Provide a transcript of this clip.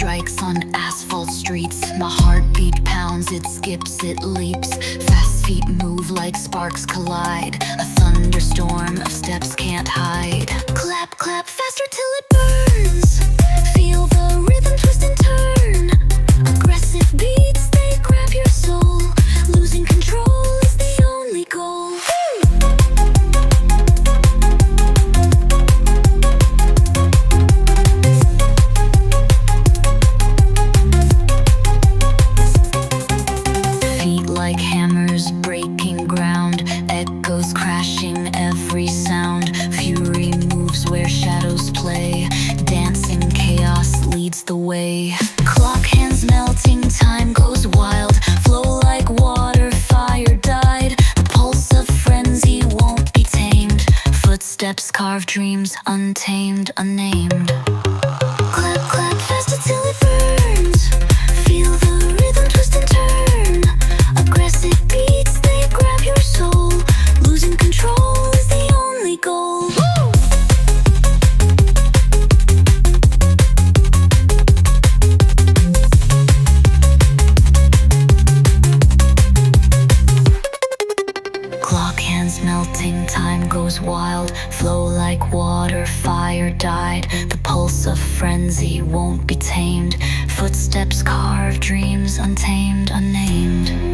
strikes on asphalt streets. My heartbeat pounds, it skips, it leaps. Fast feet move like sparks collide. A thunderstorm of steps can't hide. Clap, clap faster till it burns. Feel the rhythm twist and turn. Aggressive beats, they grab your soul. Losing control is the only goal. Feet like hammers breaking ground. Echoes crashing every sound. Fury moves where shadows play. Dancing chaos leads the way. Clock hands melting, time goes wild. Flow like water, fire died. The pulse of frenzy won't be tamed. Footsteps carve dreams, untamed, unnamed. Clap, clap faster till it burns. Feel the rhythm twist and turn. Aggressive beats, they grab your soul. Losing control is the only goal. Clock hands melting, time goes wild. Flow like water, fire died. The pulse of frenzy won't be tamed. Footsteps carve dreams, untamed, unnamed.